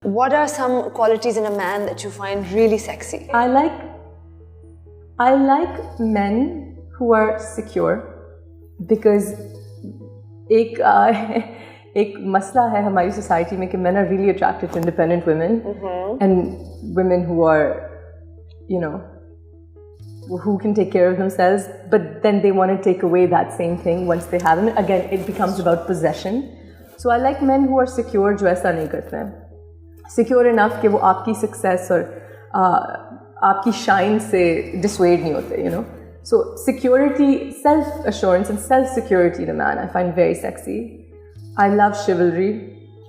What are some qualities in a man that you find really sexy? I like men who are secure, because एक मसला है हमारी society में कि men are really attracted to independent women, and women who are, you know, who can take care of themselves, but then they want to take away that same thing once they have them. Again, it becomes about possession. So I like men who are secure, जो ऐसा नहीं करते हैं. Secure enough कि वो आपकी success और आपकी shine से dissuade नहीं होते, you know. So security, self-assurance and self-security in a man I find very sexy. I love chivalry.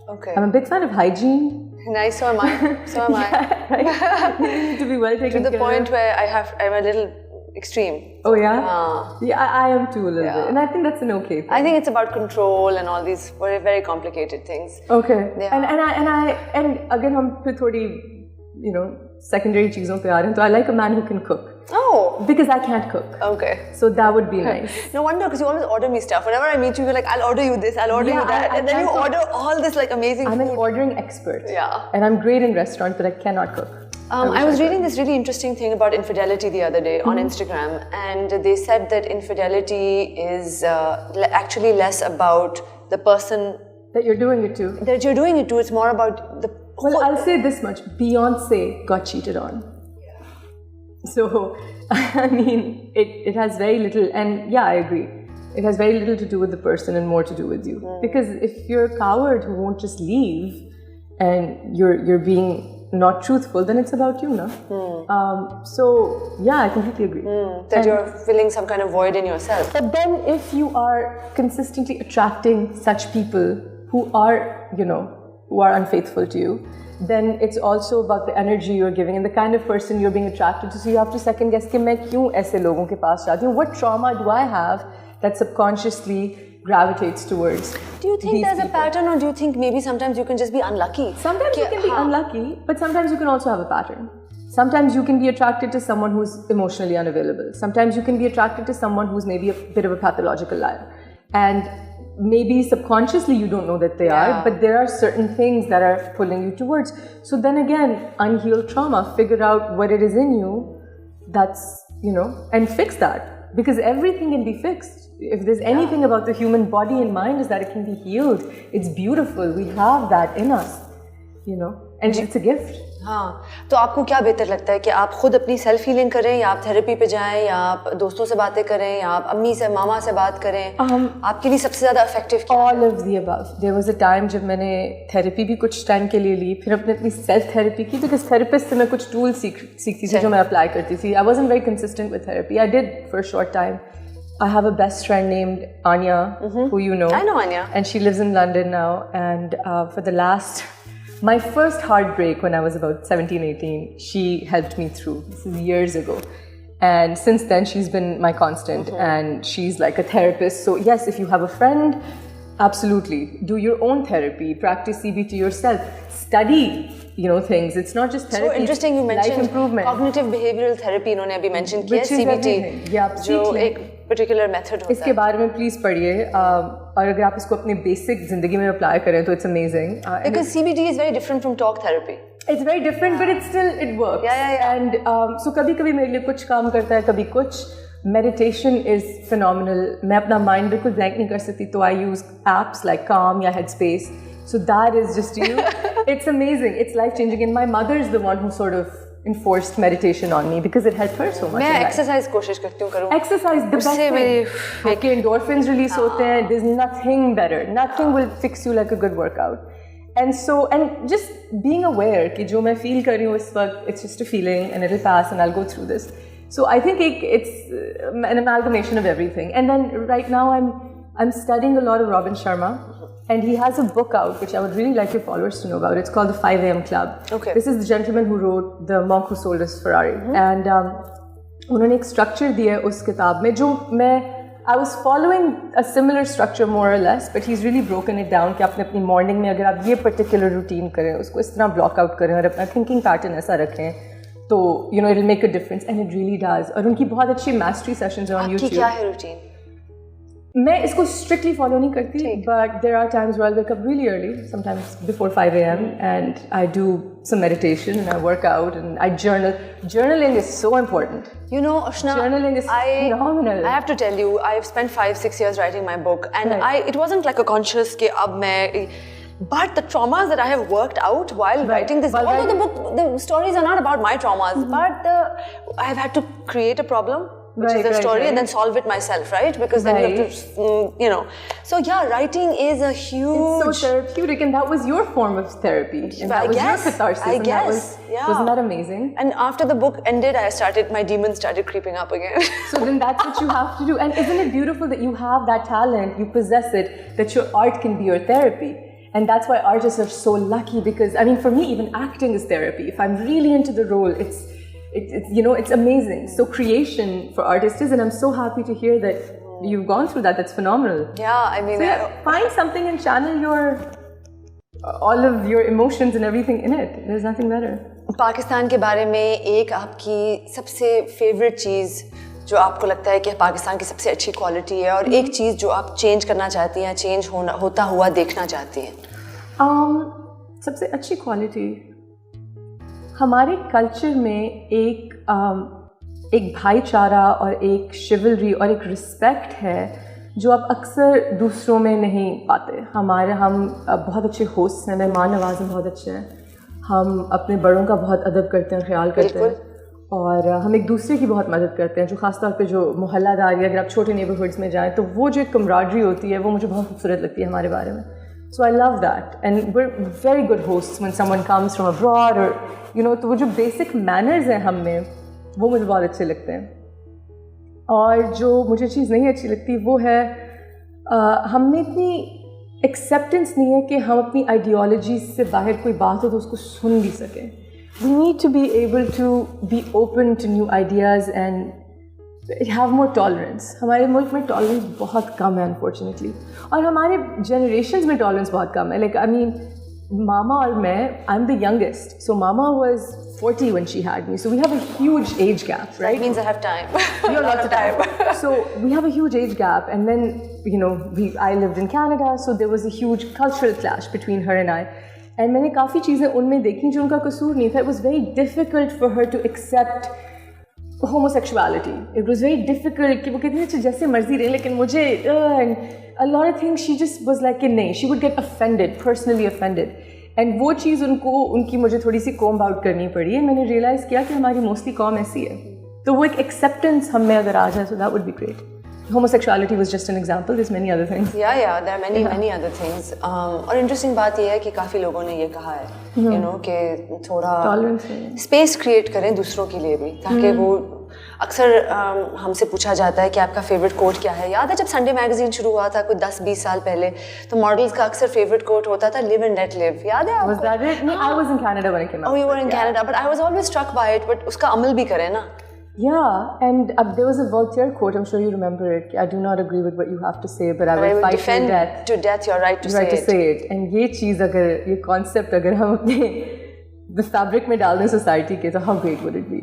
Okay. I'm a big fan of hygiene. Nice, so am I. So am I. Right? You need to be well taken care of. To the point where I'm a little extreme. Oh yeah? Yeah, I am too a little bit. And I think that's an okay thing. I think it's about control and all these very, very complicated things. Okay. Yeah. And again, हम फिर थोड़ी, you know, secondary चीज़ों पे आ रहे हैं. तो I like a man who can cook. Oh. Because I can't cook. Okay. So that would be nice. No wonder, because you always order me stuff. Whenever I meet you, you're like, I'll order you this, I'll order you that. And then you order all this like amazing food. I'm an ordering expert. Yeah. And I'm great in restaurants, but I cannot cook. I was reading this really interesting thing about infidelity the other day on Instagram, and they said that infidelity is actually less about the person that you're doing it to. That you're doing it to. It's more about the. Well, I'll say this much: Beyonce got cheated on. So, I mean, it has very little, and yeah, I agree. It has very little to do with the person and more to do with you. Because if you're a coward who won't just leave, and you're being not truthful, then it's about you, no? So, yeah, I completely agree. That you're filling some kind of void in yourself. But then if you are consistently attracting such people who are, you know, who are unfaithful to you, then it's also about the energy you're giving and the kind of person you're being attracted to. So you have to second guess कि मैं क्यों ऐसे लोगों के पास जाती हूँ? What trauma do I have that subconsciously gravitates towards? Do you think there's a pattern, or do you think maybe sometimes you can just be unlucky? Sometimes you can be unlucky, but sometimes you can also have a pattern. Sometimes you can be attracted to someone who's emotionally unavailable. Sometimes you can be attracted to someone who's maybe a bit of a pathological liar. And maybe subconsciously you don't know that they are, but there are certain things that are pulling you towards. So then again, unhealed trauma, figure out what it is in you that's, you know, and fix that. Because everything can be fixed. If there's anything about the human body and mind is that it can be healed. It's beautiful. We have that in us, you know, and it's a gift. हाँ, तो आपको क्या बेहतर लगता है कि आप खुद अपनी सेल्फ हीलिंग करें, या आप थेरेपी पे जाएं, या आप दोस्तों से बातें करें, या आप अम्मी से मामा से बात करें? आपके लिए सबसे ज़्यादा इफेक्टिव क्या है? All of the above. There was a time जब मैंने थेरेपी भी कुछ टाइम के लिए ली, फिर अपनी सेल्फ थेरेपी की, because थेरेपिस्ट से मैं कुछ टूल्स सीखती थी जो मैं अप्लाई करती थी. I wasn't very consistent with therapy. I did for a short time. I have a best friend named Anya, who you know. I know Anya. And she lives in London now. And for the last... My first heartbreak when I was about 17, 18, she helped me through. This is years ago. And since then, she's been my constant. And she's like a therapist. So yes, if you have a friend, absolutely. Do your own therapy. Practice CBT yourself. Study, you know, things. It's not just therapy. So interesting you mentioned life improvement. Cognitive behavioral therapy. इन्होंने अभी mentioned किया CBT. Yeah, जो एक particular method होता है. इसके बारे में please पढ़िए. और अगर आप इसको अपने basic ज़िंदगी में apply करें तो it's amazing. Because CBT is very different from talk therapy. It's very different, but it works. Yeah. And so कभी-कभी मेरे लिए कुछ काम करता है, कभी कुछ. Meditation is phenomenal. मैं अपना mind बिल्कुल blank नहीं कर सकती, तो I use apps like Calm या Headspace. So that is just you. It's amazing. It's life-changing. And my mother is the one who sort of enforced meditation on me because it helped her so much. मैं exercise कोशिश करती हूँ करूँ. Exercise, the best thing. आपके endorphins release होते हैं. There's nothing better. Nothing will fix you like a good workout. And so, and just being aware कि जो मैं feel कर रही हूँ इस वक्त, it's just a feeling and it'll pass and I'll go through this. So I think it's an amalgamation of everything. And then right now I'm studying a lot of Robin Sharma. And he has a book out, which I would really like your followers to know about. It's called The 5 AM Club. Okay. This is the gentleman who wrote The Monk Who Sold His Ferrari. And उन्होंने एक structure दिया उस किताब में जो I was following a similar structure more or less, but he's really broken it down कि आपने अपनी morning में अगर आप ये particular routine करें, उसको इस तरह block out करें और अपना thinking pattern ऐसा रखें, तो you know it'll make a difference, and it really does. और उनकी बहुत अच्छी mastery sessions हैं on YouTube. आपकी क्या है routine? मैं इसको strictly follow नहीं करती, but there are times where I'll wake up really early, sometimes before 5 a.m. and I do some meditation and I work out and I journal. Journaling is so important. You know, Ushna, journaling is phenomenal. I have to tell you, I've spent 5-6 years writing my book, and it wasn't like a conscious कि अब मैं. But the traumas that I have worked out while writing this, although the stories are not about my traumas, but I've had to create a problem. Which is the story, and then solve it myself, right? Because then you have to, you know. So yeah, writing is a huge. It's so therapeutic, and that was your form of therapy. And that was your catharsis. I guess. Wasn't that amazing? And after the book ended, my demons started creeping up again. So then that's what you have to do. And isn't it beautiful that you have that talent, you possess it, that your art can be your therapy? And that's why artists are so lucky, because I mean, for me, even acting is therapy. If I'm really into the role, it's you know, it's amazing. So creation for artists is, and I'm so happy to hear that you've gone through that. That's phenomenal. Yeah, I mean, so find something and channel all of your emotions and everything in it. There's nothing better. Pakistan के बारे में एक आपकी सबसे favourite चीज़ जो आपको लगता है कि पाकिस्तान की सबसे अच्छी क्वालिटी है, और एक चीज़ जो आप चेंज करना चाहती हैं, चेंज होता हुआ देखना चाहती हैं? सबसे अच्छी क्वालिटी हमारे कल्चर में एक भाईचारा और एक शिवलरी और एक रिस्पेक्ट है जो आप अक्सर दूसरों में नहीं पाते. हम बहुत अच्छे होस्ट हैं, मेहमान नवाज़ बहुत अच्छे हैं, हम अपने बड़ों का बहुत अदब करते हैं, ख्याल करते हैं, और हम एक दूसरे की बहुत मदद करते हैं. जो ख़ासतौर पे जो मोहल्लादारी, अगर आप छोटे नेबरहुड्स में जाएँ तो वो जो एक कमराडरी होती है, वो मुझे बहुत खूबसूरत लगती है हमारे बारे में. So I love that, and we're very good hosts when someone comes from abroad, or you know, तो वो जो basic manners हैं हम में, वो मुझे बहुत अच्छे लगते हैं. और जो मुझे चीज़ नहीं अच्छी लगती वो है हम में इतनी acceptance नहीं है कि हम अपनी ideology से बाहर कोई बात हो तो उसको सुन भी सकें. We need to be able to be open to new ideas and have more tolerance. हमारे मुल्क में tolerance बहुत कम है unfortunately, और हमारे generations में tolerance बहुत कम है. Like I mean, मामा और मैं, I'm the youngest, so Mama was 40 when she had me, so we have a huge age gap, right? That means I have time. You have lots of time. So we have a huge age gap, and then you know I lived in Canada, so there was a huge cultural clash between her and I. And मैंने काफ़ी चीज़ें उनमें देखी जो उनका कसूर नहीं था. It was very difficult for her to accept homosexuality. It was very difficult कि वो कहती थी जैसे मर्जी रहे, लेकिन मुझे and a lot of things she just was like कि नहीं, she would get offended, personally offended, and वो चीज़ उनकी मुझे थोड़ी सी comb out करनी पड़ी है. मैंने realize किया कि हमारी mostly कौम ऐसी है, तो वो एक acceptance हम में अगर आ जाए, so that would be great. Homosexuality was just an example. There's many other things. Yeah, there are many other things. और interesting बात ये है कि काफ़ी लोगों ने ये कहा है, you know, कि थोड़ा space create करें दूसरों के लिए भी, ताकि वो अक्सर हमसे पूछा जाता है कि आपका फेवरेट कोट क्या है. याद है जब संडे मैगजीन शुरू हुआ था कुछ 10-20 साल पहले, तो मॉडल्स का अक्सर फेवरेट कोट होता था लिव एंड लेट लिव. याद है आपको? Was that it? No, I was in Canada when it came out. Oh, you were in Canada, but I was always struck by it. But उसका अमल भी करें ना. Yeah, and there was a Voltaire quote. I'm sure you remember it. I do not agree with what you have to say, but I will fight defend to death your right to say it. And ये चीज़ अगर ये concept अगर हम अपने the fabric में डाल दें society के, तो how great would it be?